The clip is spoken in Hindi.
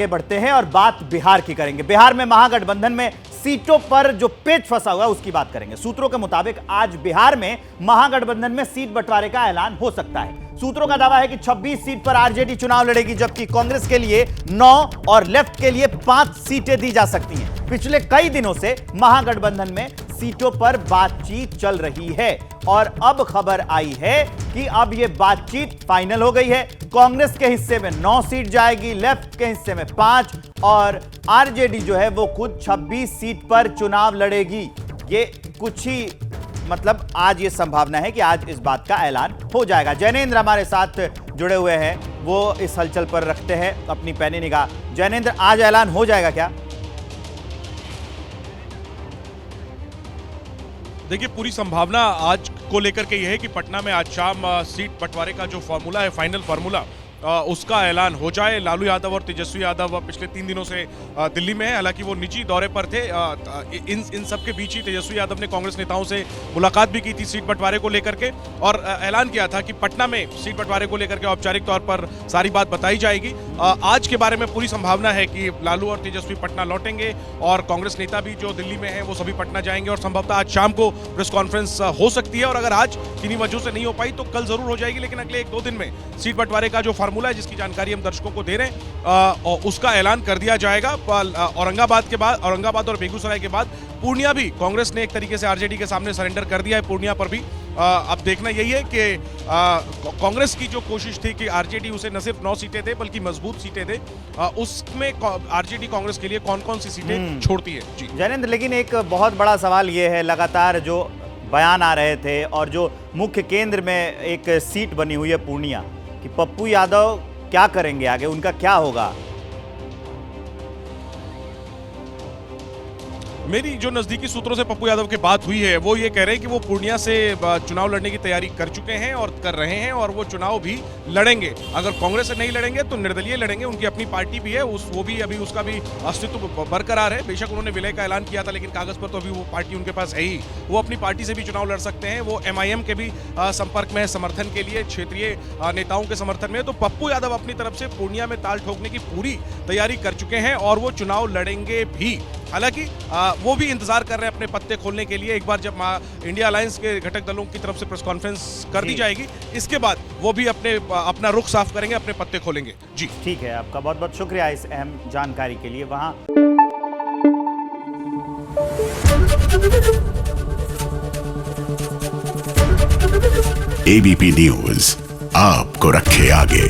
आगे बढ़ते हैं और बात बिहार की करेंगे। बिहार में महागठबंधन में सीटों पर जो पेच फंसा हुआ है उसकी बात करेंगे। सूत्रों के मुताबिक आज बिहार में महागठबंधन में सीट बंटवारे का ऐलान हो सकता है। सूत्रों का दावा है कि 26 सीट पर आरजेडी चुनाव लड़ेगी, जबकि कांग्रेस के लिए 9 और लेफ्ट के लिए 5 सीटें दी जा सकती हैं। पिछले कई दिनों से महागठबंधन में सीटों पर बातचीत चल रही है और अब खबर आई है कि अब यह बातचीत फाइनल हो गई है। कांग्रेस के हिस्से में 9 सीट जाएगी, लेफ्ट के हिस्से में 5 और आरजेडी जो है वो खुद 26 सीट पर चुनाव लड़ेगी। ये कुछ ही मतलब आज ये संभावना है कि आज इस बात का ऐलान हो जाएगा। जैनेंद्र हमारे साथ जुड़े हुए हैं, वो इस हलचल पर रखते हैं अपनी पैनी निगाह। जैनेंद्र, आज ऐलान हो जाएगा क्या? देखिए, पूरी संभावना आज को लेकर के यह है कि पटना में आज शाम सीट बंटवारे का जो फॉर्मूला है, फाइनल फार्मूला, उसका ऐलान हो जाए। लालू यादव और तेजस्वी यादव पिछले 3 दिनों से दिल्ली में है। हालांकि वो निजी दौरे पर थे। इन सब के बीच ही तेजस्वी यादव ने कांग्रेस नेताओं से मुलाकात भी की थी सीट बंटवारे को लेकर के, और ऐलान किया था कि पटना में सीट बंटवारे को लेकर के औपचारिक तौर पर सारी बात बताई जाएगी। आज के बारे में पूरी संभावना है कि लालू और तेजस्वी पटना लौटेंगे और कांग्रेस नेता भी जो दिल्ली में है वो सभी पटना जाएंगे, और संभवतः आज शाम को प्रेस कॉन्फ्रेंस हो सकती है। और अगर आज किन्हीं वजहों से नहीं हो पाई तो कल जरूर हो जाएगी, लेकिन अगले 1-2 दिन में सीट बंटवारे का जो फार्मूला है, जिसकी जानकारी हम दर्शकों को दे रहे हैं, और उसका ऐलान कर दिया जाएगा। औरंगाबाद और बेगूसराय के बाद पूर्णिया भी कांग्रेस ने एक तरीके से आरजेडी के सामने सरेंडर कर दिया है। पूर्णिया पर भी अब देखना यही है कि कांग्रेस की जो कोशिश थी कि आरजेडी उसे न सिर्फ 9 सीटें दे बल्कि मजबूत सीटें दे, उसमें आरजेडी कांग्रेस के लिए कौन-कौन सी सीटें छोड़ती है। जी जैनेंद्र, लेकिन एक बहुत बड़ा सवाल ये है, लगातार जो बयान आ रहे थे और जो मुख्य केंद्र में एक सीट बनी हुई है पूर्णिया, कि पप्पू यादव क्या करेंगे आगे, उनका क्या होगा? मेरी जो नजदीकी सूत्रों से पप्पू यादव की बात हुई है, वो ये कह रहे हैं कि वो पूर्णिया से चुनाव लड़ने की तैयारी कर चुके हैं और कर रहे हैं, और वो चुनाव भी लड़ेंगे। अगर कांग्रेस से नहीं लड़ेंगे तो निर्दलीय लड़ेंगे। उनकी अपनी पार्टी भी है, वो भी अभी उसका भी अस्तित्व बरकरार है। बेशक उन्होंने विलय का ऐलान किया था, लेकिन कागज पर तो अभी वो पार्टी उनके पास है ही। वो अपनी पार्टी से भी चुनाव लड़ सकते हैं। वो MIM के भी संपर्क में है समर्थन के लिए, क्षेत्रीय नेताओं के समर्थन में। तो पप्पू यादव अपनी तरफ से पूर्णिया में ताल ठोकने की पूरी तैयारी कर चुके हैं और वो चुनाव लड़ेंगे भी। हालांकि वो भी इंतजार कर रहे हैं अपने पत्ते खोलने के लिए। एक बार जब इंडिया अलायंस के घटक दलों की तरफ से प्रेस कॉन्फ्रेंस कर दी जाएगी, इसके बाद वो भी अपना रुख साफ करेंगे, अपने पत्ते खोलेंगे। जी ठीक है, आपका बहुत बहुत शुक्रिया इस अहम जानकारी के लिए। वहां ABP न्यूज आपको रखे आगे।